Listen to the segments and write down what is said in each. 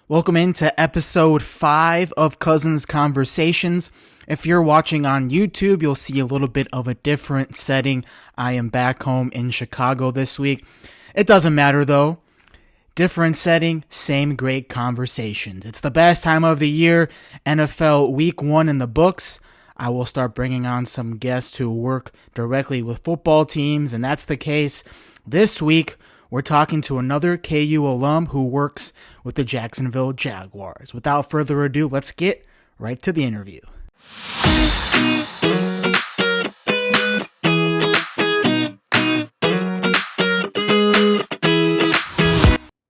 Welcome into episode 5 of Couzin's Conversations. If you're watching on YouTube, you'll see a little bit of a different setting. I am back home in Chicago this week. It doesn't matter though. Different setting, same great conversations. It's the best time of the year. NFL Week 1 in the books. I will start bringing on some guests who work directly with football teams, and that's the case this week. We're talking to another KU alum who works with the Jacksonville Jaguars. Without further ado, let's get right to the interview.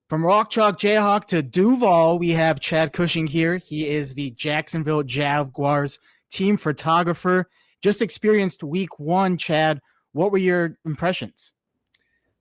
From Rock Chalk Jayhawk to Duval, we have Chad Cushing here. He is the Jacksonville Jaguars team photographer. Just experienced week 1, Chad. What were your impressions?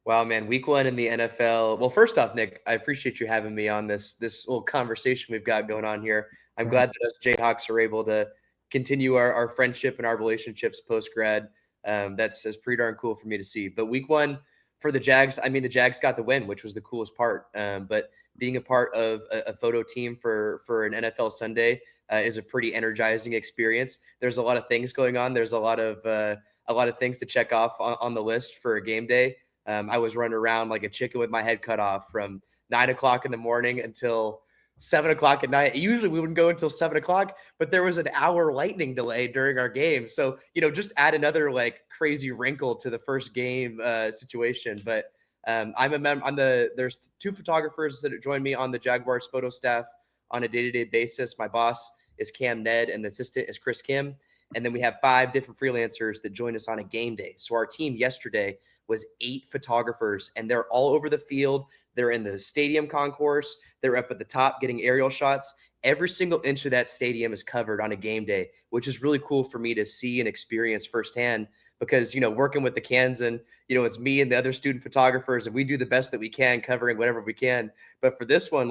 Wow, man, week 1 in the NFL. Well, first off, Nick, I appreciate you having me on this little conversation we've got going on here. I'm glad that us Jayhawks are able to continue our friendship and our relationships post-grad. That's pretty darn cool for me to see. But week 1 for the Jags, I mean, the Jags got the win, which was the coolest part. But being a part of a photo team for an NFL Sunday is a pretty energizing experience. There's a lot of things going on. There's a lot of things to check off on the list for a game day. I was running around like a chicken with my head cut off from 9 o'clock in the morning until 7 o'clock at night. Usually we wouldn't go until 7 o'clock, but there was an hour lightning delay during our game. So, just add another like crazy wrinkle to the first game situation. But there's 2 photographers that join me on the Jaguars photo staff on a day-to-day basis. My boss is Cam Ned and the assistant is Chris Kim. And then we have 5 different freelancers that join us on a game day. So our team yesterday was 8 photographers, and they're all over the field. They're in the stadium concourse. They're up at the top getting aerial shots. Every single inch of that stadium is covered on a game day, which is really cool for me to see and experience firsthand because, working with the Kansan, it's me and the other student photographers, and we do the best that we can covering whatever we can. But for this one,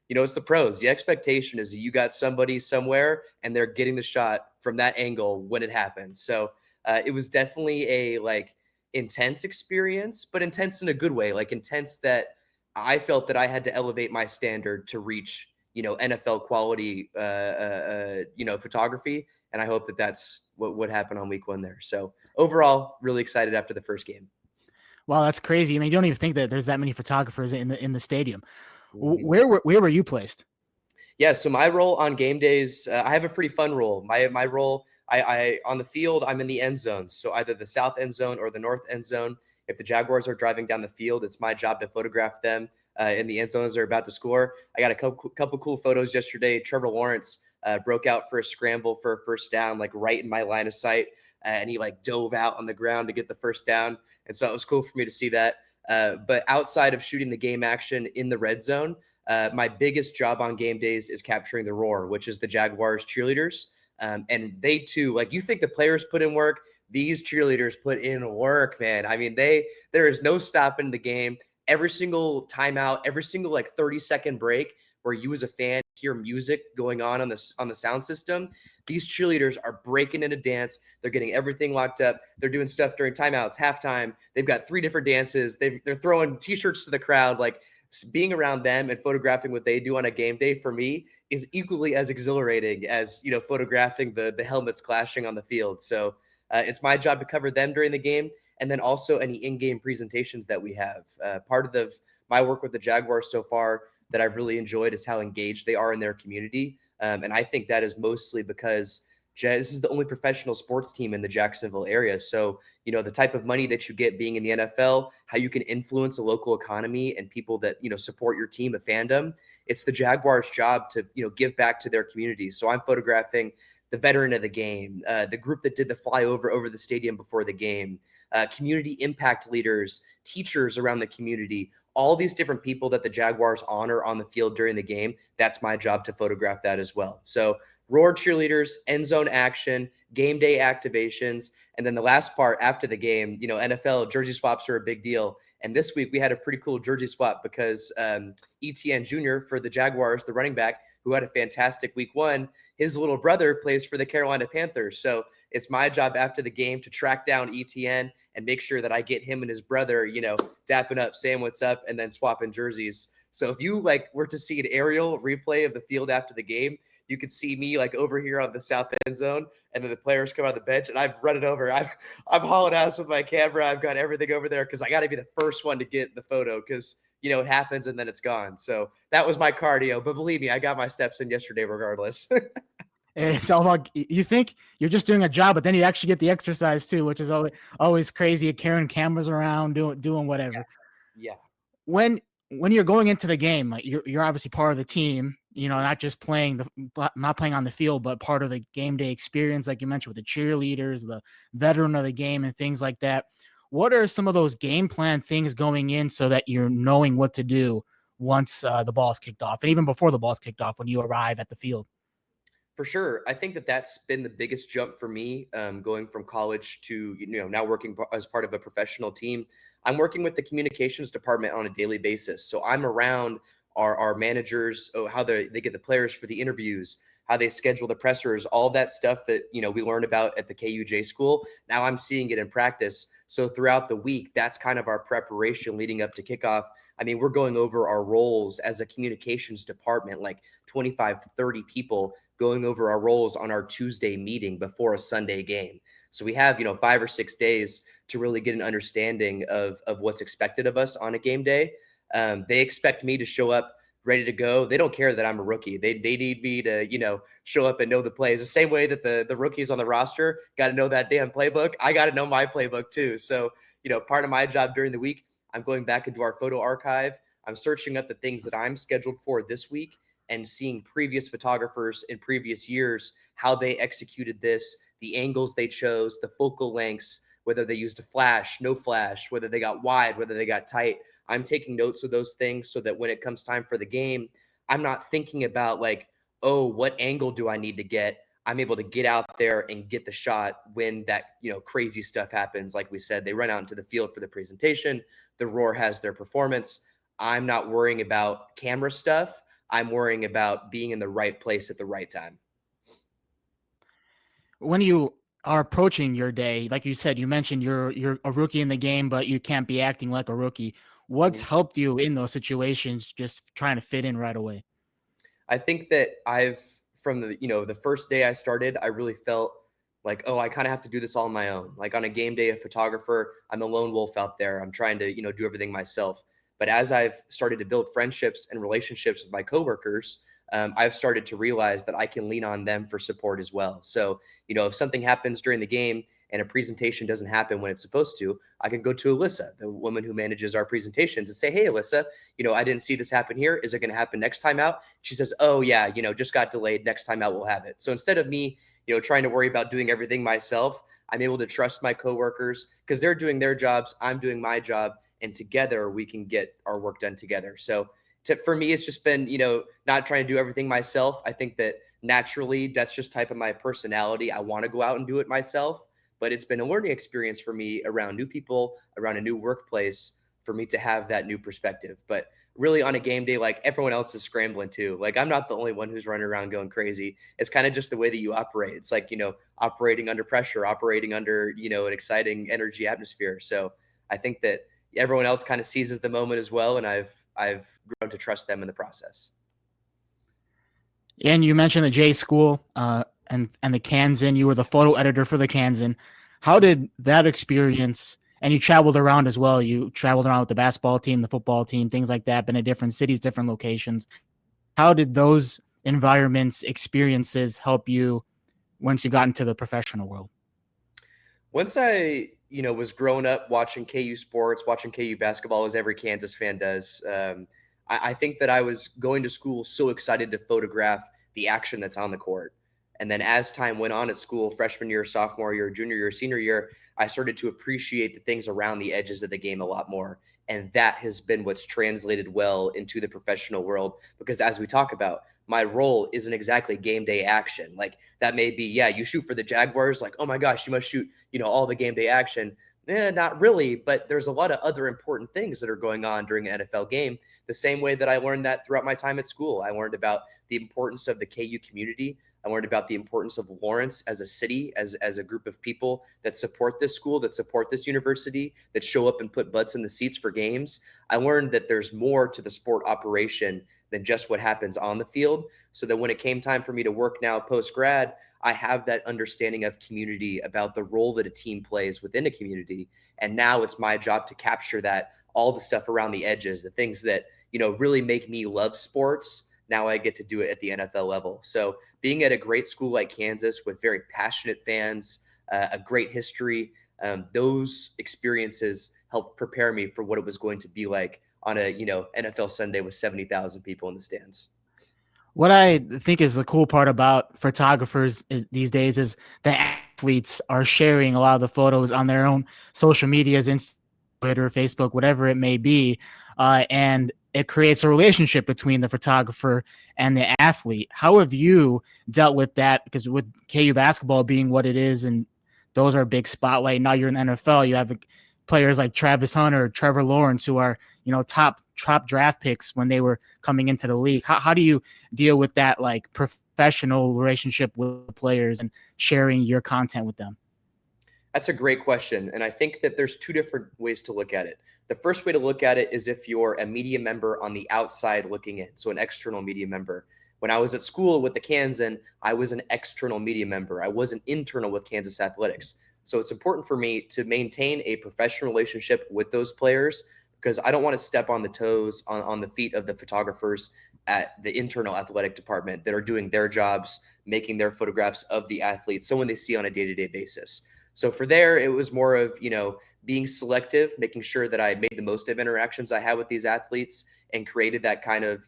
it's the pros. The expectation is that you got somebody somewhere and they're getting the shot from that angle when it happens. So it was definitely a intense experience, but intense in a good way, intense that I felt that I had to elevate my standard to reach, NFL quality, photography. And I hope that that's what happened on week 1 there. So overall, really excited after the first game. Wow, that's crazy. I mean, you don't even think that there's that many photographers in the stadium. Where were you placed? Yeah, so my role on game days, I have a pretty fun role. My role, I on the field, I'm in the end zone. So either the south end zone or the north end zone. If the Jaguars are driving down the field, it's my job to photograph them in the end zone as they're about to score. I got a couple cool photos yesterday. Trevor Lawrence broke out for a scramble for a first down, right in my line of sight. And he dove out on the ground to get the first down. And so it was cool for me to see that. But outside of shooting the game action in the red zone, my biggest job on game days is capturing the roar, which is the Jaguars cheerleaders. And they too, you think the players put in work, these cheerleaders put in work, man. I mean, there is no stopping the game. Every single timeout, every single 30-second break where you as a fan hear music going on the sound system, these cheerleaders are breaking into dance. They're getting everything locked up. They're doing stuff during timeouts, halftime. They've got 3 different dances. They're throwing T-shirts to the crowd. Being around them and photographing what they do on a game day for me is equally as exhilarating as photographing the helmets clashing on the field. So it's my job to cover them during the game, and then also any in-game presentations that we have. Part of my work with the Jaguars so far that I've really enjoyed is how engaged they are in their community, and I think that is mostly because this is the only professional sports team in the Jacksonville area. So, the type of money that you get being in the NFL, how you can influence a local economy and people that, support your team, a fandom, it's the Jaguars' job to, give back to their community. So I'm photographing the veteran of the game, the group that did the flyover over the stadium before the game, community impact leaders, teachers around the community, all these different people that the Jaguars honor on the field during the game. That's my job to photograph that as well. So roar cheerleaders, end zone action, game day activations. And then the last part after the game, NFL jersey swaps are a big deal. And this week we had a pretty cool jersey swap because ETN Jr. for the Jaguars, the running back, who had a fantastic week 1, his little brother plays for the Carolina Panthers. So it's my job after the game to track down ETN and make sure that I get him and his brother, dapping up, saying what's up, and then swapping jerseys. So if you like were to see an aerial replay of the field after the game, you could see me like over here on the south end zone, and then the players come out of the bench, and I've run it over. I've hauled ass with my camera. I've got everything over there because I got to be the first one to get the photo because it happens and then it's gone. So that was my cardio. But believe me, I got my steps in yesterday regardless. It's all about, you think you're just doing a job, but then you actually get the exercise too, which is always crazy. Carrying cameras around, doing whatever. Yeah. When you're going into the game, like you're obviously part of the team, not just not playing on the field, but part of the game day experience, like you mentioned with the cheerleaders, the veteran of the game, and things like that. What are some of those game plan things going in so that you're knowing what to do once the ball's kicked off, and even before the ball's kicked off when you arrive at the field? For sure. I think that that's been the biggest jump for me, going from college to now working as part of a professional team. I'm working with the communications department on a daily basis, so I'm around our managers, how they get the players for the interviews, how they schedule the pressers, all that stuff that we learned about at the KUJ school. Now I'm seeing it in practice. So throughout the week, that's kind of our preparation leading up to kickoff. I mean, we're going over our roles as a communications department, like 25 to 30 people going over our roles on our Tuesday meeting before a Sunday game. So we have, 5 or 6 days to really get an understanding of what's expected of us on a game day. They expect me to show up ready to go. They don't care that I'm a rookie. They need me to, show up and know the plays the same way that the rookies on the roster got to know that damn playbook. I got to know my playbook too. So, part of my job during the week, I'm going back into our photo archive. I'm searching up the things that I'm scheduled for this week and seeing previous photographers in previous years, how they executed this, the angles they chose, the focal lengths, whether they used a flash, no flash, whether they got wide, whether they got tight. I'm taking notes of those things so that when it comes time for the game, I'm not thinking about like, oh, what angle do I need to get? I'm able to get out there and get the shot when that, crazy stuff happens. Like we said, they run out into the field for the presentation. The Roar has their performance. I'm not worrying about camera stuff. I'm worrying about being in the right place at the right time. When you are approaching your day, like you said, you mentioned you're a rookie in the game, but you can't be acting like a rookie. What's helped you in those situations, just trying to fit in right away? I think that from the first day I started, I really felt like, oh, I kind of have to do this all on my own. Like on a game day, a photographer, I'm a lone wolf out there. I'm trying to, do everything myself. But as I've started to build friendships and relationships with my coworkers, I've started to realize that I can lean on them for support as well. So, if something happens during the game and a presentation doesn't happen when it's supposed to, I can go to Alyssa, the woman who manages our presentations, and say, hey, Alyssa, I didn't see this happen here. Is it going to happen next time out? She says, oh, yeah, just got delayed. Next time out, we'll have it. So instead of me, trying to worry about doing everything myself, I'm able to trust my coworkers because they're doing their jobs. I'm doing my job. And together we can get our work done together. So for me, it's just been, not trying to do everything myself. I think that naturally that's just type of my personality. I want to go out and do it myself, but it's been a learning experience for me around new people, around a new workplace, for me to have that new perspective. But really on a game day, like everyone else is scrambling too. Like I'm not the only one who's running around going crazy. It's kind of just the way that you operate. It's like, operating under pressure, operating under, an exciting energy atmosphere. So I think that everyone else kind of seizes the moment as well. And I've grown to trust them in the process. And you mentioned the J School and the Kansan. You were the photo editor for the Kansan. How did that experience? And you traveled around as well. You traveled around with the basketball team, the football team, things like that. Been in different cities, different locations. How did those experiences help you once you got into the professional world? Once I, was growing up watching KU sports, watching KU basketball, as every Kansas fan does, I think that I was going to school so excited to photograph the action that's on the court. And then as time went on at school, freshman year, sophomore year, junior year, senior year, I started to appreciate the things around the edges of the game a lot more. And that has been what's translated well into the professional world. Because as we talk about, my role isn't exactly game day action. Like that may be, yeah, you shoot for the Jaguars, like, oh my gosh, you must shoot, all the game day action. Not really, but there's a lot of other important things that are going on during an NFL game. The same way that I learned that throughout my time at school. I learned about the importance of the KU community. I learned about the importance of Lawrence as a city, as a group of people that support this school, that support this university, that show up and put butts in the seats for games. I learned that there's more to the sport operation than just what happens on the field. So that when it came time for me to work now post grad, I have that understanding of community, about the role that a team plays within a community. And now it's my job to capture that, all the stuff around the edges, the things that, really make me love sports. Now I get to do it at the NFL level. So being at a great school like Kansas with very passionate fans, a great history, those experiences helped prepare me for what it was going to be like on a, NFL Sunday with 70,000 people in the stands. What I think is the cool part about photographers these days is the athletes are sharing a lot of the photos on their own social medias, Instagram, Twitter, Facebook, whatever it may be. And it creates a relationship between the photographer and the athlete. How have you dealt with that? Because with KU basketball being what it is, and those are a big spotlight. Now you're in the NFL, you have players like Travis Hunter, Trevor Lawrence, who are, top draft picks when they were coming into the league. How do you deal with that, like, professional relationship with the players and sharing your content with them? That's a great question. And I think that there's two different ways to look at it. The first way to look at it is if you're a media member on the outside looking in, so an external media member. When I was at school with the Kansan, I was an external media member. I wasn't internal with Kansas Athletics. So it's important for me to maintain a professional relationship with those players, because I don't want to step on the toes, on the feet of the photographers at the internal athletic department that are doing their jobs, making their photographs of the athletes, someone they see on a day-to-day basis. So for there, it was more of, being selective, making sure that I made the most of interactions I had with these athletes and created that kind of,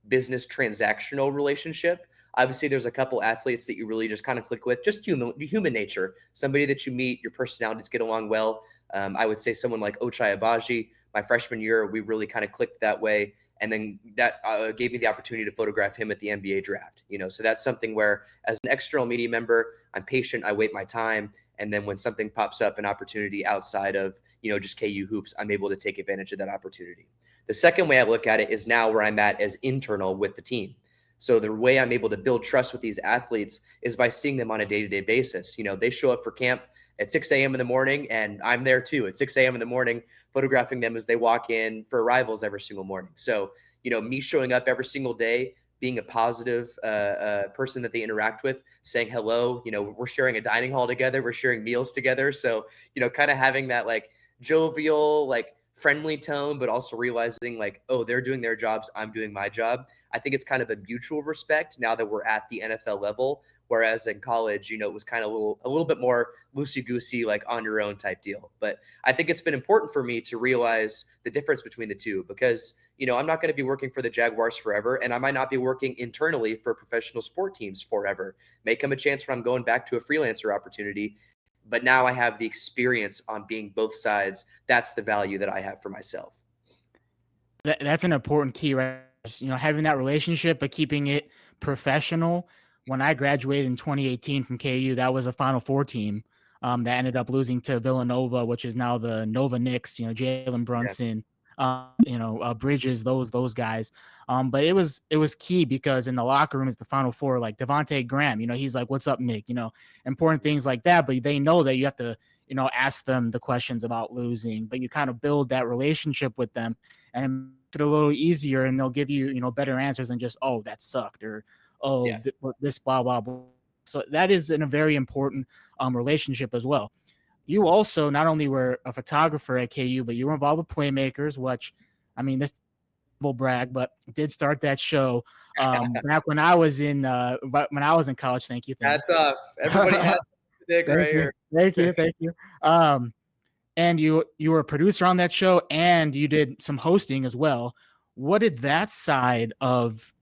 business transactional relationship. Obviously, there's a couple athletes that you really just kind of click with, just human nature, somebody that you meet, your personalities get along well. I would say someone like Ochai Abaji, my freshman year, we really kind of clicked that way. And then that gave me the opportunity to photograph him at the NBA draft. So that's something where, as an external media member, I'm patient, I wait my time. And then when something pops up, an opportunity outside of, just KU hoops, I'm able to take advantage of that opportunity. The second way I look at it is now where I'm at as internal with the team. So the way I'm able to build trust with these athletes is by seeing them on a day-to-day basis. They show up for camp at 6 a.m. in the morning, and I'm there too at 6 a.m. in the morning, photographing them as they walk in for arrivals every single morning. So, me showing up every single day, being a positive person that they interact with, saying hello. We're sharing a dining hall together, we're sharing meals together. So, kind of having that, like, jovial, like, friendly tone, but also realizing, like, oh, they're doing their jobs, I'm doing my job. I think it's kind of a mutual respect now that we're at the NFL level. Whereas in college, it was kind of a little bit more loosey goosey, like on your own type deal. But I think it's been important for me to realize the difference between the two, because, I'm not going to be working for the Jaguars forever, and I might not be working internally for professional sport teams forever. May come a chance when I'm going back to a freelancer opportunity, but now I have the experience on being both sides. That's the value that I have for myself. That's an important key, right? Having that relationship, but keeping it professional. When I graduated in 2018 from KU, that was a Final Four team that ended up losing to Villanova, which is now the Nova Knicks. Jalen Yeah. Brunson, Bridges, those guys. But it was key, because in the locker room is the Final Four, like Devontae Graham. He's like, "What's up, Nick?" Important things like that. But they know that you have to, ask them the questions about losing. But you kind of build that relationship with them, and it makes it a little easier, and they'll give you, better answers than just, "Oh, that sucked," or, "Oh, Yeah. this blah blah blah." So that is in a very important relationship as well. You also not only were a photographer at KU, but you were involved with Playmakers, which, I mean, this will brag, but did start that show back when I was in college. Thank you, thank Hats off. Everybody you, has Dick right here. thank you. And you were a producer on that show, and you did some hosting as well. What did that side of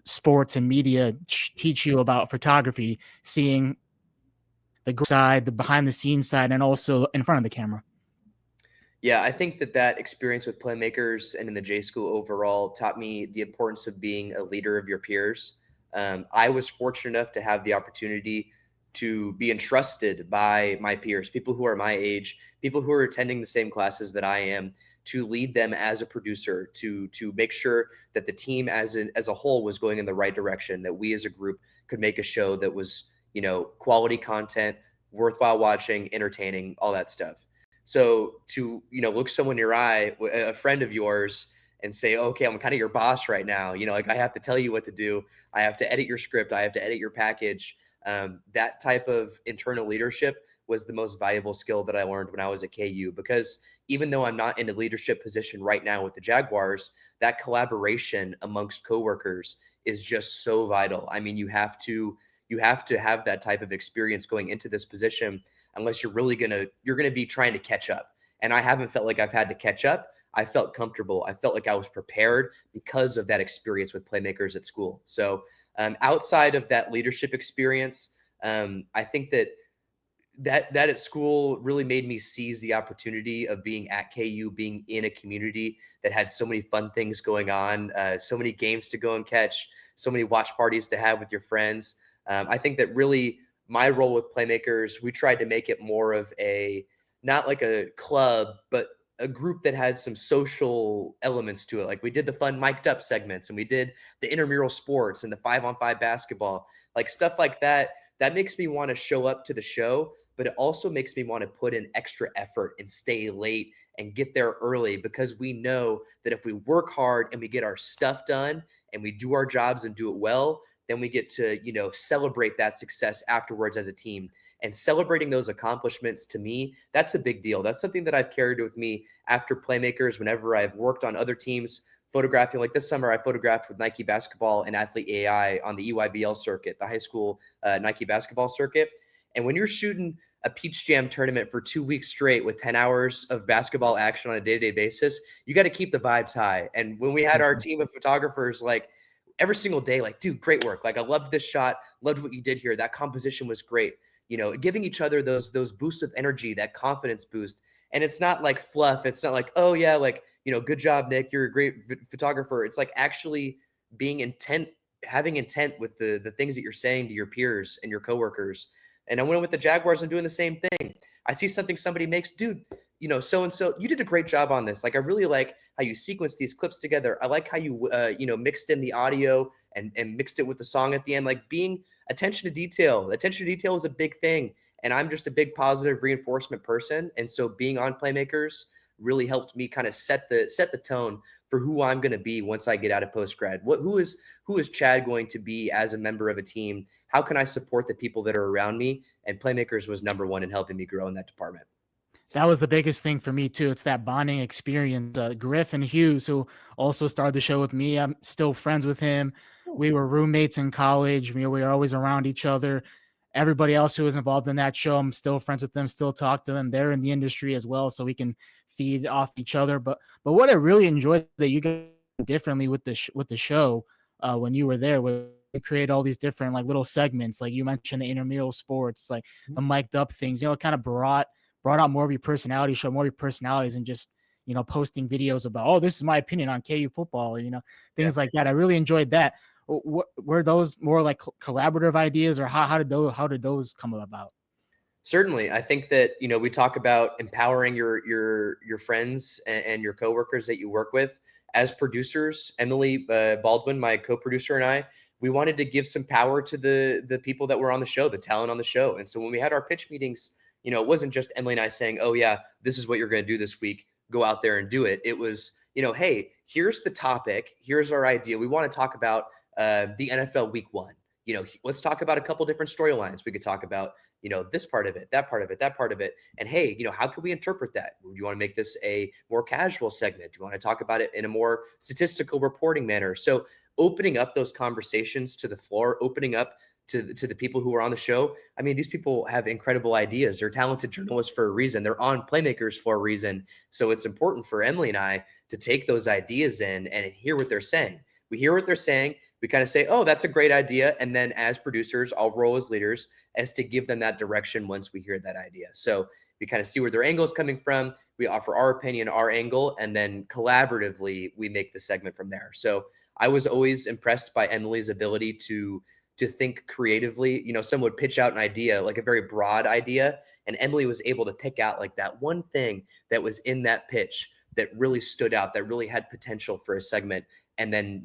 sports and media teach you about photography, seeing the side, the behind the scenes side, and also in front of the camera? Yeah, I think that experience with Playmakers and in the J School overall taught me the importance of being a leader of your peers. I was fortunate enough to have the opportunity to be entrusted by my peers, people who are my age, people who are attending the same classes that I am, to lead them as a producer, to make sure that the team as a whole was going in the right direction, that we as a group could make a show that was, quality content, worthwhile watching, entertaining, all that stuff. So to, look someone in your eye, a friend of yours, and say, okay, I'm kind of your boss right now. Like I have to tell you what to do. I have to edit your script. I have to edit your package. That type of internal leadership was the most valuable skill that I learned when I was at KU, because even though I'm not in a leadership position right now with the Jaguars, that collaboration amongst coworkers is just so vital. I mean, you have to have that type of experience going into this position, unless you're going to be trying to catch up. And I haven't felt like I've had to catch up. I felt comfortable. I felt like I was prepared because of that experience with Playmakers at school. So outside of that leadership experience, I think that at school really made me seize the opportunity of being at KU, being in a community that had so many fun things going on, so many games to go and catch, so many watch parties to have with your friends. I think that really my role with Playmakers, we tried to make it more of not like a club, but a group that had some social elements to it. Like we did the fun mic'd up segments, and we did the intramural sports and the 5-on-5 basketball, like stuff like that. That makes me want to show up to the show, but it also makes me want to put in extra effort and stay late and get there early, because we know that if we work hard and we get our stuff done and we do our jobs and do it well, then we get to, celebrate that success afterwards as a team. And celebrating those accomplishments, to me, that's a big deal. That's something that I've carried with me after Playmakers whenever I've worked on other teams photographing. Like this summer, I photographed with Nike Basketball and Athlete AI on the EYBL circuit, the high school Nike basketball circuit. And when you're shooting a Peach Jam tournament for 2 weeks straight with 10 hours of basketball action on a day-to-day basis, you got to keep the vibes high. And when we had our team of photographers, like every single day, like, dude, great work. Like, I loved this shot, loved what you did here. That composition was great. Giving each other those boosts of energy, that confidence boost. And it's not like fluff. It's not like, oh yeah, like, good job, Nick, you're a great photographer. It's like actually being intent, having intent with the things that you're saying to your peers and your coworkers. And I went with the Jaguars and doing the same thing. I see something somebody makes, dude, so-and-so, you did a great job on this. Like, I really like how you sequence these clips together. I like how you, mixed in the audio and mixed it with the song at the end. Like, being attention to detail. Attention to detail is a big thing. And I'm just a big positive reinforcement person. And so being on Playmakers really helped me kind of set the tone for who I'm going to be once I get out of post grad. Who is Chad going to be as a member of a team? How can I support the people that are around me? And Playmakers was number one in helping me grow in that department. That was the biggest thing for me too. It's that bonding experience. Griffin Hughes, who also started the show with me, I'm still friends with him. We were roommates in college. We were always around each other. Everybody else who was involved in that show, I'm still friends with them, still talk to them. They're in the industry as well, so we can feed off each other. But what I really enjoyed that you guys did differently with the show when you were there, we create all these different like little segments, like you mentioned the intramural sports, like the mic'd up things. It kind of brought out more of your personality, show more of your personalities, and just posting videos about, oh, this is my opinion on KU football, or things like that. I really enjoyed that. Were those more like collaborative ideas, or how did those come about? Certainly. I think that, we talk about empowering your friends and your coworkers that you work with. As producers, Emily Baldwin, my co-producer, and I, we wanted to give some power to the people that were on the show, the talent on the show. And so when we had our pitch meetings, it wasn't just Emily and I saying, oh yeah, this is what you're going to do this week. Go out there and do it. It was, hey, here's the topic. Here's our idea. We want to talk about the NFL week 1. Let's talk about a couple different storylines. We could talk about, this part of it, that part of it, that part of it. And hey, how can we interpret that? Do you want to make this a more casual segment? Do you want to talk about it in a more statistical reporting manner? So opening up those conversations to the floor, opening up to the people who are on the show. I mean, these people have incredible ideas. They're talented journalists for a reason. They're on Playmakers for a reason. So it's important for Emily and I to take those ideas in and hear what they're saying. We hear what they're saying. We kind of say, oh, that's a great idea. And then as producers, I'll roll as leaders as to give them that direction once we hear that idea. So we kind of see where their angle is coming from. We offer our opinion, our angle, and then collaboratively, we make the segment from there. So I was always impressed by Emily's ability to to think creatively. Someone would pitch out an idea, like a very broad idea, and Emily was able to pick out like that one thing that was in that pitch that really stood out, that really had potential for a segment, and then,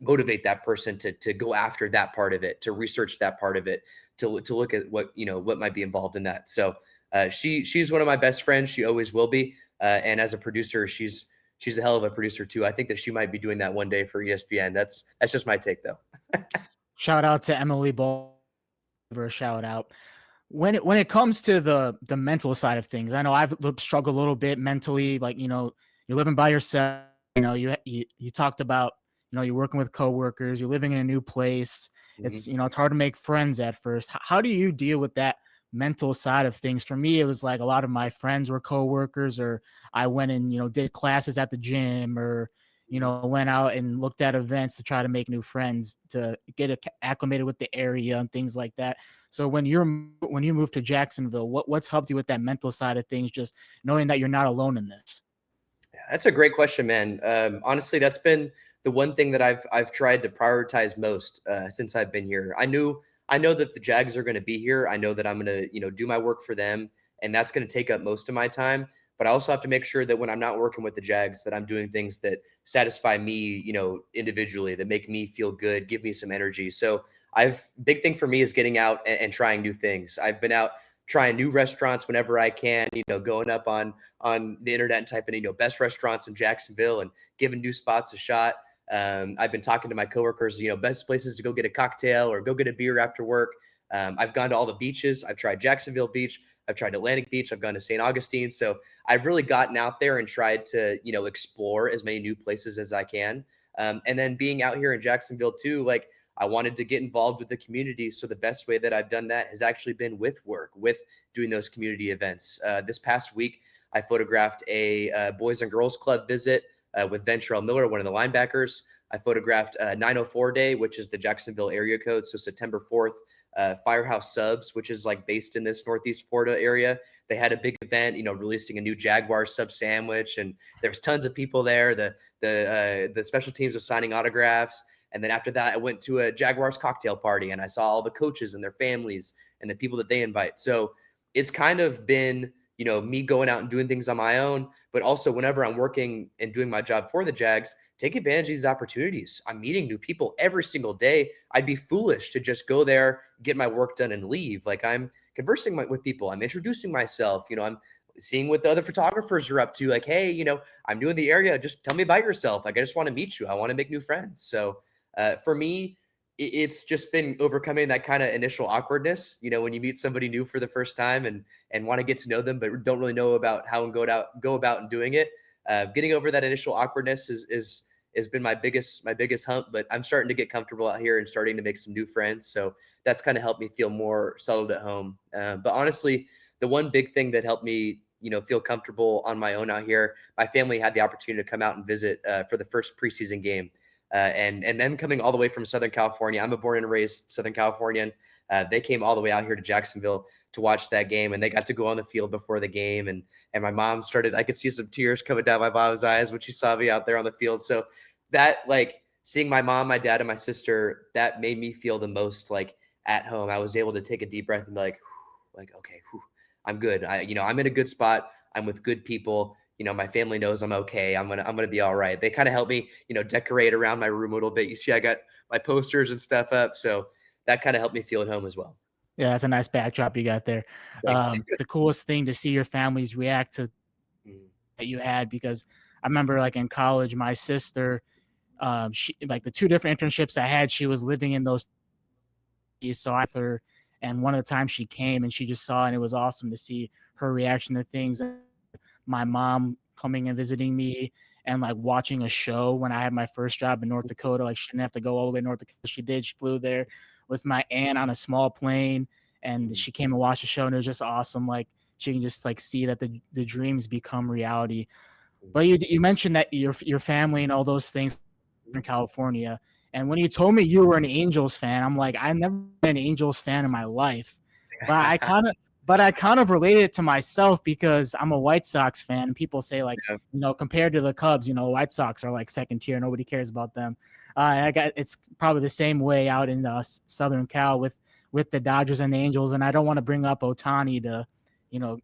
motivate that person to go after that part of it, to research that part of it, to look at what might be involved in that. So she's one of my best friends. She always will be. And as a producer, she's a hell of a producer too. I think that she might be doing that one day for ESPN. That's just my take though. Shout out to Emily Ball. Give her a shout out. When it comes to the mental side of things, I know I've struggled a little bit mentally. Like, you're living by yourself. You talked about, you're working with coworkers, you're living in a new place. It's, it's hard to make friends at first. How do you deal with that mental side of things? For me, it was like a lot of my friends were coworkers, or I went and, did classes at the gym, or, went out and looked at events to try to make new friends, to get acclimated with the area and things like that. So when you moved to Jacksonville, what's helped you with that mental side of things, just knowing that you're not alone in this? That's a great question, man. Honestly, that's been the one thing that I've tried to prioritize most since I've been here. I know that the Jags are going to be here. I know that I'm going to do my work for them, and that's going to take up most of my time. But I also have to make sure that when I'm not working with the Jags, that I'm doing things that satisfy me, individually, that make me feel good, give me some energy. So big thing for me is getting out and trying new things. I've been out trying new restaurants whenever I can, going up on the internet and typing, best restaurants in Jacksonville and giving new spots a shot. I've been talking to my coworkers, best places to go get a cocktail or go get a beer after work. I've gone to all the beaches. I've tried Jacksonville Beach. I've tried Atlantic Beach. I've gone to St. Augustine. So I've really gotten out there and tried to, explore as many new places as I can. And then being out here in Jacksonville too, like, I wanted to get involved with the community. So the best way that I've done that has actually been with work, with doing those community events. This past week, I photographed a Boys and Girls Club visit with Ventrell Miller, one of the linebackers. I photographed 904 Day, which is the Jacksonville area code. So September 4th, Firehouse Subs, which is like based in this Northeast Florida area. They had a big event, releasing a new Jaguar sub sandwich, and there was tons of people there. The special teams are signing autographs. And then after that, I went to a Jaguars cocktail party, and I saw all the coaches and their families and the people that they invite. So it's kind of been, me going out and doing things on my own, but also whenever I'm working and doing my job for the Jags, take advantage of these opportunities. I'm meeting new people every single day. I'd be foolish to just go there, get my work done, and leave. Like, I'm conversing with people. I'm introducing myself. I'm seeing what the other photographers are up to. Like, hey, I'm new in the area. Just tell me about yourself. Like, I just want to meet you. I want to make new friends. So for me, it's just been overcoming that kind of initial awkwardness, when you meet somebody new for the first time and want to get to know them, but don't really know about how and go about and doing it. Getting over that initial awkwardness has been my biggest hump, but I'm starting to get comfortable out here and starting to make some new friends. So that's kind of helped me feel more settled at home. But honestly, the one big thing that helped me, feel comfortable on my own out here, my family had the opportunity to come out and visit for the first preseason game. And them coming all the way from Southern California. I'm a born and raised Southern Californian. They came all the way out here to Jacksonville to watch that game, and they got to go on the field before the game. And my mom I could see some tears coming down my mom's eyes when she saw me out there on the field. So that, like, seeing my mom, my dad, and my sister, that made me feel the most like at home. I was able to take a deep breath and be like, okay, I'm good. I'm in a good spot. I'm with good people. My family knows I'm okay. I'm gonna be all right. They kind of help me, decorate around my room a little bit. You see, I got my posters and stuff up, so that kind of helped me feel at home as well. Yeah, that's a nice backdrop you got there. Thanks. The coolest thing to see your families react to that you had, because I remember, like, in college, my sister, she, like, the two different internships I had, she was living in those. So I her, and one of the times she came and she just saw, and it was awesome to see her reaction to things. My mom coming and visiting me and, like, watching a show when I had my first job in North Dakota. Like, she didn't have to go all the way to North Dakota. She did. She flew there with my aunt on a small plane, and she came and watched the show, and it was just awesome. Like, she can just, like, see that the dreams become reality. But you mentioned that your family and all those things in California. And when you told me you were an Angels fan, I'm like, I've never been an Angels fan in my life. But I kind of related it to myself because I'm a White Sox fan. People say, like, compared to the Cubs, White Sox are like second tier. Nobody cares about them. It's probably the same way out in Southern Cal with the Dodgers and the Angels. And I don't want to bring up Otani to, you know,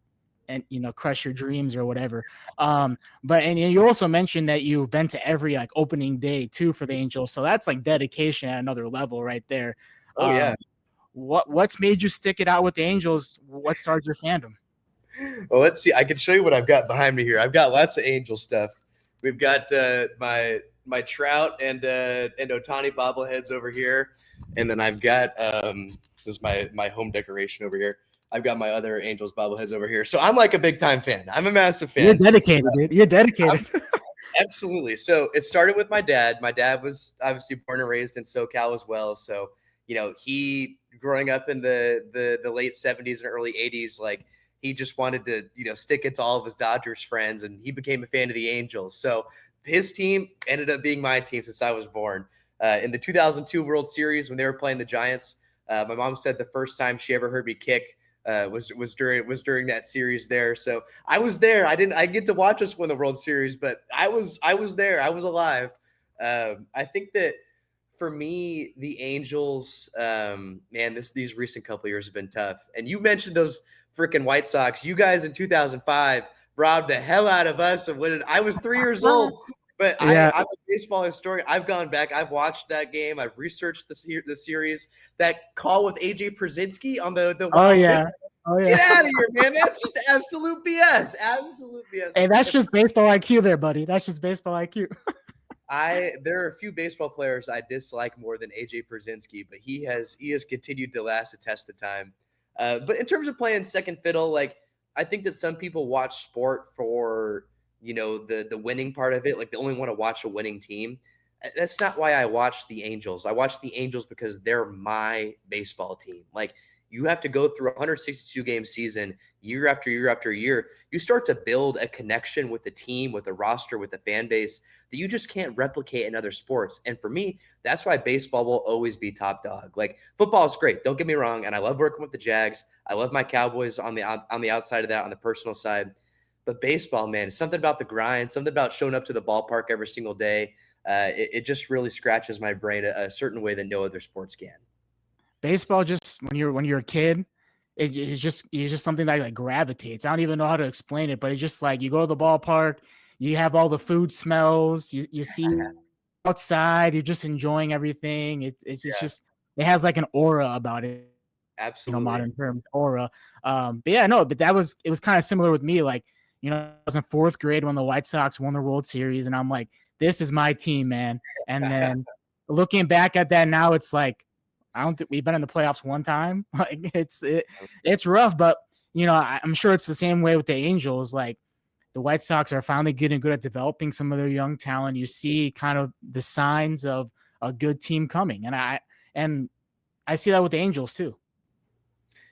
and crush your dreams or whatever. But and you also mentioned that you've been to every like opening day too for the Angels, so that's like dedication at another level right there. Oh yeah. What's made you stick it out with the Angels? What started your fandom? Well, let's see. I can show you what I've got behind me here. I've got lots of Angel stuff. We've got my Trout and Otani bobbleheads over here, and then I've got this is my home decoration over here. I've got my other Angels bobbleheads over here. So I'm like a big time fan. I'm a massive fan. You're dedicated, dude. You're dedicated. Absolutely. So it started with my dad. My dad was obviously born and raised in SoCal as well. So, he growing up in the late 70s and early 80s, like he just wanted to, stick it to all of his Dodgers friends, and he became a fan of the Angels. So his team ended up being my team since I was born. In the 2002 World Series, when they were playing the Giants, my mom said the first time she ever heard me kick was during that series there. So I was there. I get to watch us win the World Series, but I was there. I was alive. I think that for me, the Angels, man, these recent couple years have been tough. And you mentioned those freaking White Sox. You guys in 2005 robbed the hell out of us of winning. I was 3 years old. But Yeah. I'm a baseball historian. I've gone back. I've watched that game. I've researched the series. That call with AJ Przinsky on the Oh wild yeah. pitch. Oh yeah. Get out of here, man. That's just absolute BS. Absolute BS. Hey, that's just baseball IQ there, buddy. That's just baseball IQ. There are a few baseball players I dislike more than AJ Przinsky, but he has continued to last the test of time. But in terms of playing second fiddle, like I think that some people watch sport for the winning part of it. Like they only want to watch a winning team. That's not why I watch the Angels. I watch the Angels because they're my baseball team. Like you have to go through a 162 game season year after year after year. You start to build a connection with the team, with the roster, with the fan base that you just can't replicate in other sports. And for me, that's why baseball will always be top dog. Like football is great. Don't get me wrong. And I love working with the Jags. I love my Cowboys on the outside of that, on the personal side. But baseball, man, something about the grind, something about showing up to the ballpark every single day. It just really scratches my brain a certain way that no other sports can. Baseball, just when you're a kid, it's just something that like gravitates. I don't even know how to explain it, but it's just like you go to the ballpark, you have all the food smells, you see outside, you're just enjoying everything. It's just it has like an aura about it. Absolutely. Modern terms, aura. But yeah, no, but it was kind of similar with me. Like, I was in fourth grade when the White Sox won the World Series, and I'm like, this is my team, man. And then looking back at that now, it's like, I don't think we've been in the playoffs one time. Like it's rough, but I'm sure it's the same way with the Angels. Like the White Sox are finally getting good at developing some of their young talent. You see kind of the signs of a good team coming. And I see that with the Angels too.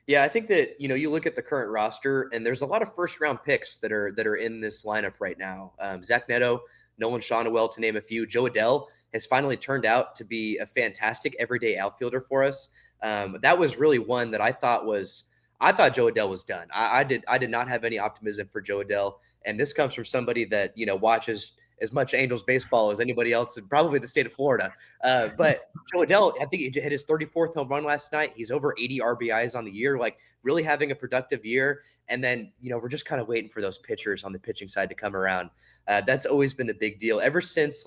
Yeah, I think that you look at the current roster, and there's a lot of first round picks that are in this lineup right now. Zach Neto, Nolan Shawnuel, to name a few. Joe Adell has finally turned out to be a fantastic everyday outfielder for us. That was really one that I thought Joe Adell was done. I did not have any optimism for Joe Adell, and this comes from somebody that watches as much Angels baseball as anybody else in probably the state of Florida. But Joe Adell, I think he hit his 34th home run last night. He's over 80 RBIs on the year, like really having a productive year. And then, we're just kind of waiting for those pitchers on the pitching side to come around. That's always been the big deal ever since,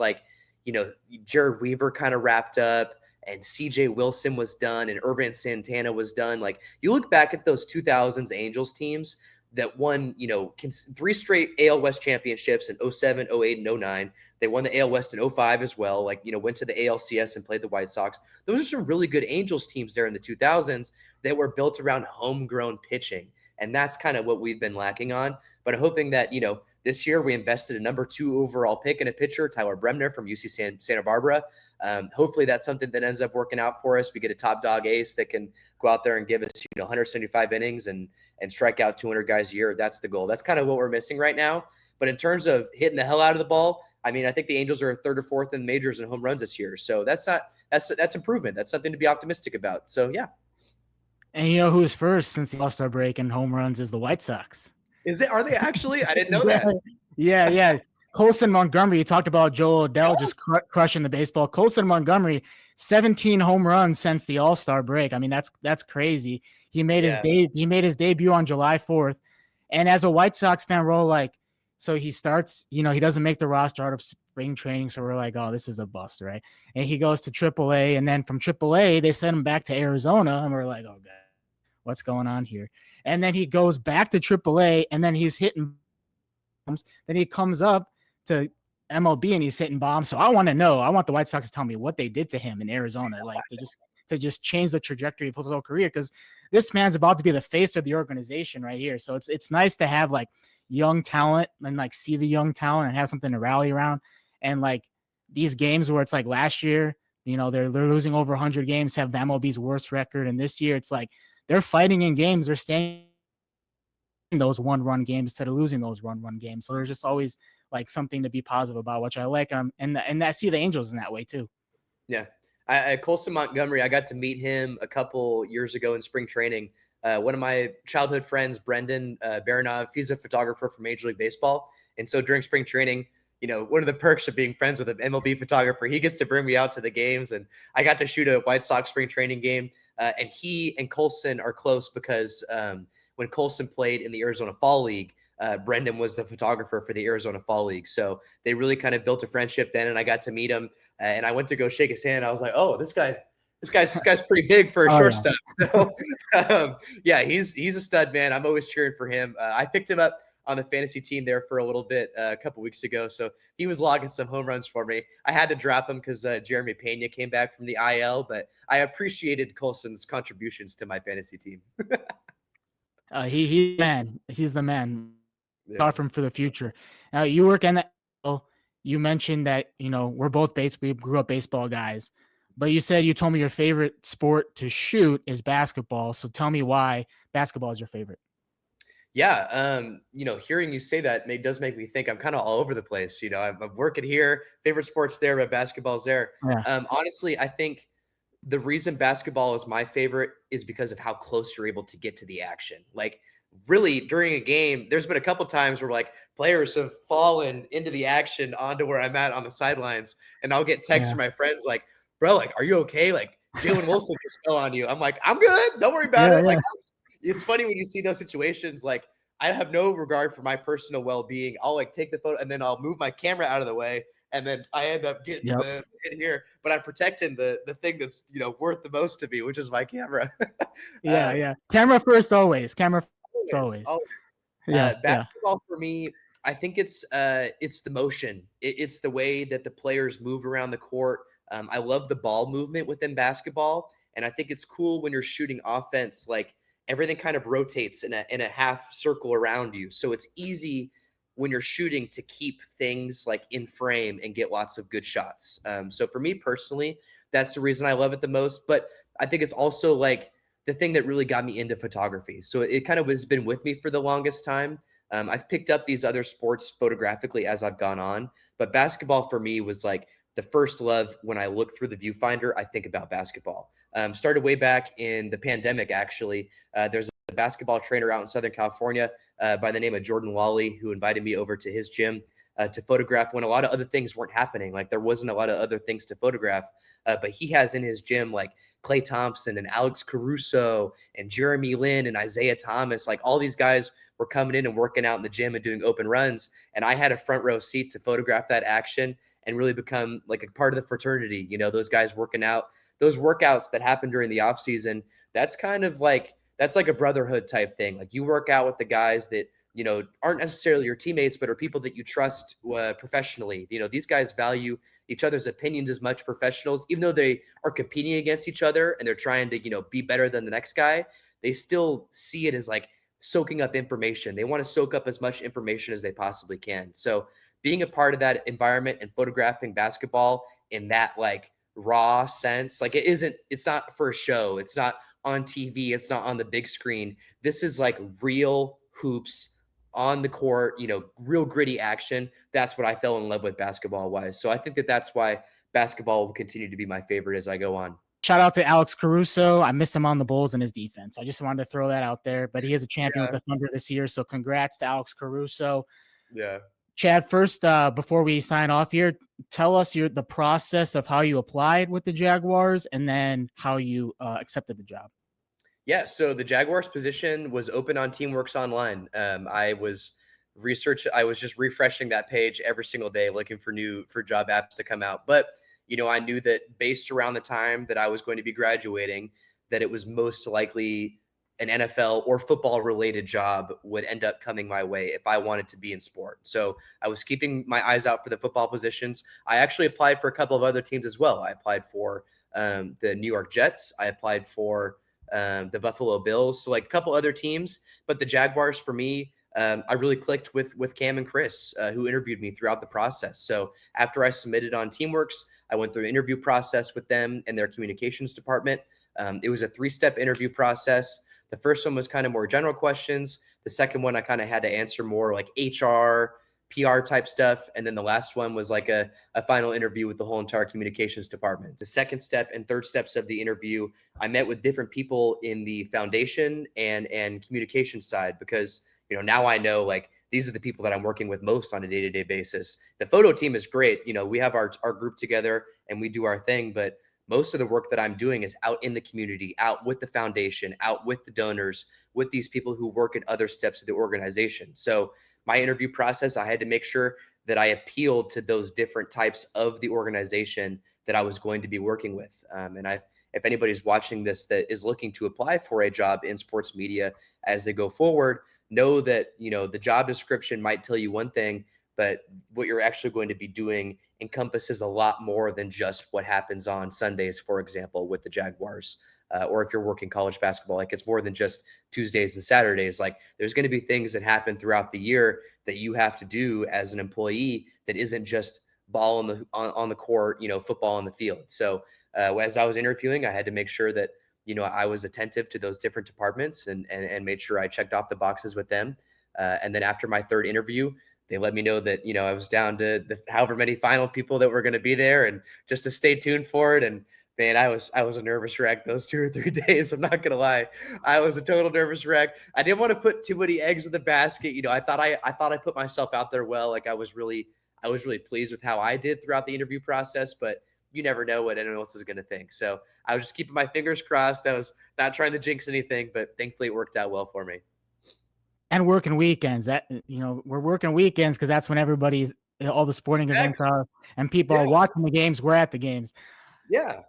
Jared Weaver kind of wrapped up and CJ Wilson was done and Irvin Santana was done. Like you look back at those 2000s Angels teams that won, 3 straight AL West championships in 07, 08, and 09. They won the AL West in 05 as well. Went to the ALCS and played the White Sox. Those are some really good Angels teams there in the 2000s that were built around homegrown pitching. And that's kind of what we've been lacking on. But I'm hoping that, this year we invested a number 2 overall pick in a pitcher, Tyler Bremner from UC Santa Barbara. Hopefully that's something that ends up working out for us. We get a top dog ace that can go out there and give us, 175 innings and strike out 200 guys a year. That's the goal. That's kind of what we're missing right now. But in terms of hitting the hell out of the ball, I mean, I think the Angels are 3rd or 4th in majors and home runs this year. So that's improvement. That's something to be optimistic about. So yeah. And you know who's first since the All-Star break in home runs is the White Sox. Is it? Are they actually? I didn't know that. Yeah. Coulson Montgomery, you talked about Joel Adele just crushing the baseball. Coulson Montgomery, 17 home runs since the All-Star break. I mean, that's crazy. He made his debut on July 4th. And as a White Sox fan, we're all like, so he starts, he doesn't make the roster out of spring training. So we're like, oh, this is a bust, right? And he goes to AAA. And then from AAA, they send him back to Arizona. And we're like, oh, God, what's going on here? And then he goes back to AAA, and then he's hitting bombs. Then he comes up to MLB and he's hitting bombs. So I want to know. I want the White Sox to tell me what they did to him in Arizona, like to just change the trajectory of his whole career, because this man's about to be the face of the organization right here. So it's nice to have like young talent and like see the young talent and have something to rally around. And like these games where it's like last year, they're losing over 100 games, have the MLB's worst record, and this year it's like they're fighting in games, they're staying those one-run games instead of losing those one-run games. So there's just always like something to be positive about, which I like. And I see the Angels in that way too. Yeah. Coulson Montgomery, I got to meet him a couple years ago in spring training. One of my childhood friends, Brendan Baranov, he's a photographer for Major League Baseball. And so during spring training, one of the perks of being friends with an MLB photographer, he gets to bring me out to the games. And I got to shoot a White Sox spring training game. And he and Coulson are close because when Coulson played in the Arizona Fall League, Brendan was the photographer for the Arizona Fall League. So they really kind of built a friendship then, and I got to meet him. And I went to go shake his hand. I was like, oh, this guy's pretty big for a shortstop. So yeah, he's a stud, man. I'm always cheering for him. I picked him up on the fantasy team there for a little bit a couple weeks ago. So he was logging some home runs for me. I had to drop him because Jeremy Pena came back from the IL, but I appreciated Coulson's contributions to my fantasy team. He's the man. He's the man. Start from for the future. Now you work in the. You mentioned that we're both we grew up baseball guys, but you told me your favorite sport to shoot is basketball. So tell me why basketball is your favorite. Yeah, hearing you say that does make me think I'm kind of all over the place. I'm working here, favorite sports there, but basketball's there. Yeah. Honestly, I think the reason basketball is my favorite is because of how close you're able to get to the action. Like really during a game, there's been a couple times where like players have fallen into the action onto where I'm at on the sidelines, and I'll get texts from my friends like, bro, like, are you okay? Like Jalen Wilson just fell on you. I'm like, I'm good. Don't worry about it. Like it's funny when you see those situations. Like I have no regard for my personal well-being. I'll like take the photo and then I'll move my camera out of the way. And then I end up getting the hit here, but I'm protecting the thing that's worth the most to me, which is my camera. Yeah. Camera first, always. Camera first, always. Basketball for me, I think it's the motion. It's the way that the players move around the court. I love the ball movement within basketball, and I think it's cool when you're shooting offense. Like everything kind of rotates in a half circle around you, so it's easy when you're shooting to keep things like in frame and get lots of good shots. So for me personally, that's the reason I love it the most. But I think it's also like the thing that really got me into photography. So it kind of has been with me for the longest time. I've picked up these other sports photographically as I've gone on, but basketball for me was like the first love. When I look through the viewfinder, I think about basketball. Started way back in the pandemic, actually. There's a basketball trainer out in Southern California by the name of Jordan Wally, who invited me over to his gym to photograph when a lot of other things weren't happening. Like there wasn't a lot of other things to photograph, but he has in his gym like Klay Thompson and Alex Caruso and Jeremy Lin and Isaiah Thomas. Like all these guys were coming in and working out in the gym and doing open runs. And I had a front row seat to photograph that action and really become like a part of the fraternity. Those guys working out, those workouts that happen during the off season, that's like a brotherhood type thing. Like you work out with the guys that, aren't necessarily your teammates, but are people that you trust professionally. These guys value each other's opinions as much professionals, even though they are competing against each other and they're trying to, be better than the next guy. They still see it as like soaking up information. They want to soak up as much information as they possibly can. So being a part of that environment and photographing basketball in that like raw sense, like it's not for a show. It's not on TV. It's not on the big screen. This is like real hoops on the court, real gritty action. That's what I fell in love with basketball wise. So I think that's why basketball will continue to be my favorite as I go on. Shout out to Alex Caruso. I miss him on the Bulls and his defense. I just wanted to throw that out there, but he is a champion with the Thunder this year. So congrats to Alex Caruso. Yeah. Chad, first, before we sign off here, tell us the process of how you applied with the Jaguars and then how you accepted the job. Yeah, so the Jaguars position was open on Teamworks Online. I was just refreshing that page every single day, looking for job apps to come out. But I knew that based around the time that I was going to be graduating, that it was most likely an NFL or football related job would end up coming my way if I wanted to be in sport. So I was keeping my eyes out for the football positions. I actually applied for a couple of other teams as well. I applied for the New York Jets. I applied for the Buffalo Bills, so like a couple other teams. But the Jaguars, for me, I really clicked with Cam and Chris, who interviewed me throughout the process. So after I submitted on Teamworks, I went through an interview process with them and their communications department. It was a 3-step interview process. The first one was kind of more general questions. The second one, I kind of had to answer more like HR, PR type stuff. And then the last one was like a final interview with the whole entire communications department. The second step and third steps of the interview, I met with different people in the foundation and communication side, because now I know like these are the people that I'm working with most on a day-to-day basis. The photo team is great. We have our group together and we do our thing, but most of the work that I'm doing is out in the community, out with the foundation, out with the donors, with these people who work at other steps of the organization. So my interview process, I had to make sure that I appealed to those different types of the organization that I was going to be working with. If anybody's watching this that is looking to apply for a job in sports media as they go forward, know that, the job description might tell you one thing, but what you're actually going to be doing encompasses a lot more than just what happens on Sundays, for example, with the Jaguars. Or if you're working college basketball, like it's more than just Tuesdays and Saturdays. Like there's going to be things that happen throughout the year that you have to do as an employee that isn't just ball on the court, football on the field. So as I was interviewing, I had to make sure that I was attentive to those different departments and made sure I checked off the boxes with them. And then after my third interview, they let me know that I was down to the however many final people that were going to be there, and just to stay tuned for it. And man, I was a nervous wreck those 2 or 3 days. I'm not gonna lie, I was a total nervous wreck. I didn't want to put too many eggs in the basket. I thought I put myself out there well. Like I was really pleased with how I did throughout the interview process, but you never know what anyone else is going to think. So I was just keeping my fingers crossed. I was not trying to jinx anything, but thankfully it worked out well for me. And working weekends, that we're working weekends because that's when all the sporting events Exactly. are and people are Yeah. watching the games. We're at the games. Yeah.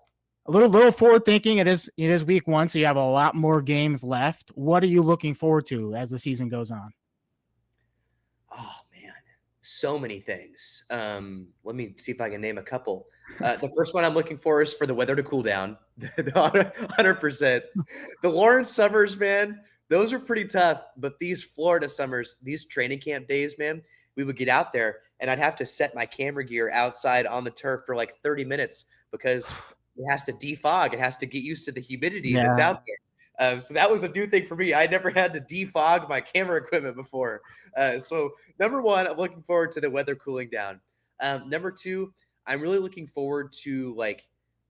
A little forward thinking. It is week 1, so you have a lot more games left. What are you looking forward to as the season goes on? Oh man, so many things. Let me see if I can name a couple. The first one I'm looking for is for the weather to cool down. 100%. The Lawrence summers, man, those are pretty tough. But these Florida summers, these training camp days, man, we would get out there and I'd have to set my camera gear outside on the turf for like 30 minutes because it has to defog. It has to get used to the humidity that's Yeah. out there. So that was a new thing for me. I never had to defog my camera equipment before. So number one, I'm looking forward to the weather cooling down. Number two, I'm really looking forward to like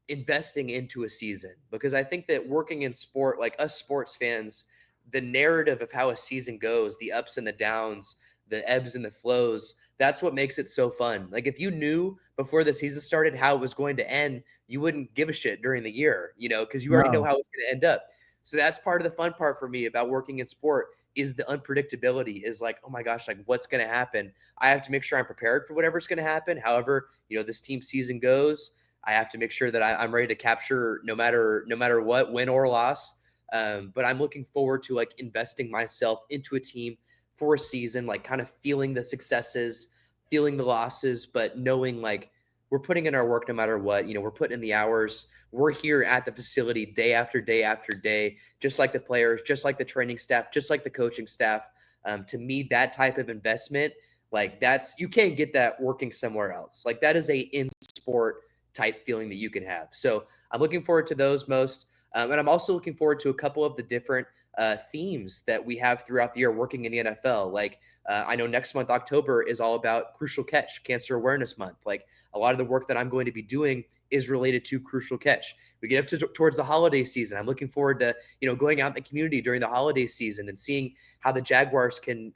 investing into a season, because I think that working in sport, like us sports fans, the narrative of how a season goes, the ups and the downs, the ebbs and the flows, that's what makes it so fun. Like if you knew before the season started how it was going to end, you wouldn't give a shit during the year, because you already know No. how it's going to end up. So that's part of the fun part for me about working in sport, is the unpredictability, is like, oh my gosh, like what's going to happen? I have to make sure I'm prepared for whatever's going to happen. However, this team season goes, I have to make sure that I'm ready to capture no matter what, win or loss. But I'm looking forward to like investing myself into a team for a season, like kind of feeling the successes, feeling the losses, but knowing like we're putting in our work no matter what. We're putting in the hours. We're here at the facility day after day after day, just like the players, just like the training staff, just like the coaching staff. To me, that type of investment, like you can't get that working somewhere else. Like that is a in sport type feeling that you can have. So I'm looking forward to those most. And I'm also looking forward to a couple of the different themes that we have throughout the year working in the NFL. Like I know next month, October, is all about Crucial Catch, Cancer Awareness Month. Like a lot of the work that I'm going to be doing is related to Crucial Catch. We get up towards the holiday season. I'm looking forward to going out in the community during the holiday season and seeing how the Jaguars can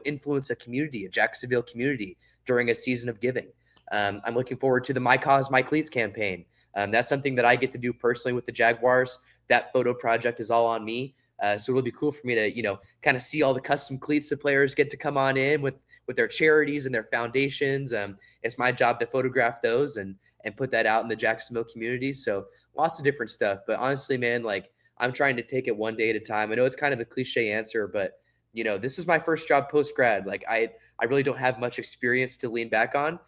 influence a community, a Jacksonville community during a season of giving. I'm looking forward to the My Cause, My Cleats campaign. That's something that I get to do personally with the Jaguars. That photo project is all on me. So it'll be cool for me to, kind of see all the custom cleats the players get to come on in with their charities and their foundations. It's my job to photograph those and put that out in the Jacksonville community. So lots of different stuff. But honestly, man, like I'm trying to take it one day at a time. I know it's kind of a cliche answer, but this is my first job post grad. Like I really don't have much experience to lean back on.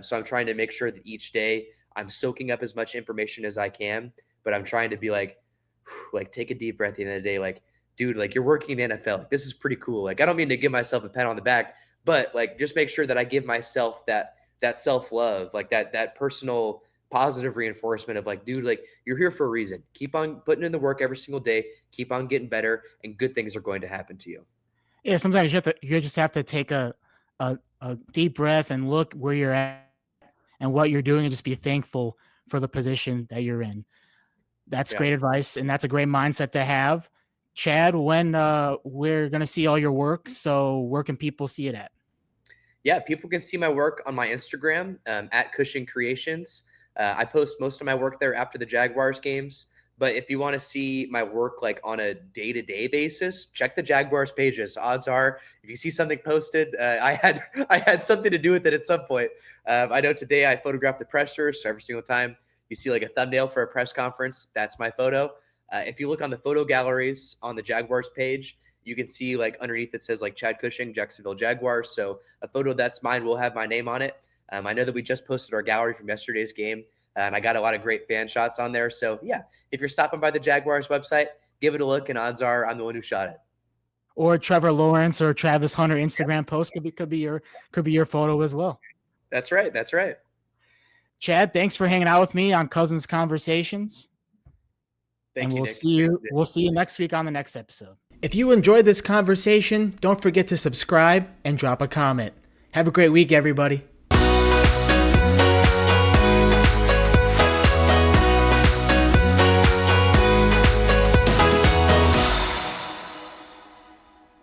So I'm trying to make sure that each day I'm soaking up as much information as I can, but I'm trying to be like take a deep breath at the end of the day. Like, dude, like you're working in the NFL. Like, this is pretty cool. Like, I don't mean to give myself a pat on the back, but like, just make sure that I give myself that self-love, like that personal positive reinforcement of like, dude, like you're here for a reason. Keep on putting in the work every single day. Keep on getting better, and good things are going to happen to you. Yeah, sometimes you just have to take a deep breath and look where you're at and what you're doing and just be thankful for the position that you're in. That's Yeah. great advice, and that's a great mindset to have. Chad, when we're going to see all your work, so where can people see it at? Yeah, people can see my work on my Instagram at Cushing Creations. I post most of my work there after the Jaguars games. But if you want to see my work like on a day-to-day basis, check the Jaguars pages. Odds are, if you see something posted, I had something to do with it at some point. I know today I photographed the pressers, so every single time you see like a thumbnail for a press conference, that's my photo. If you look on the photo galleries on the Jaguars page, you can see like underneath it says like Chad Cushing, Jacksonville Jaguars. So a photo that's mine will have my name on it. I know that we just posted our gallery from yesterday's game, and I got a lot of great fan shots on there. So yeah, if you're stopping by the Jaguars website, give it a look, and odds are I'm the one who shot it. Or Trevor Lawrence or Travis Hunter Instagram post could be your photo as well. That's right. That's right. Chad, thanks for hanging out with me on Cousins Conversations. Thank you, we'll Nick. see you. We'll see you next week on the next episode. If you enjoyed this conversation, don't forget to subscribe and drop a comment. Have a great week, everybody.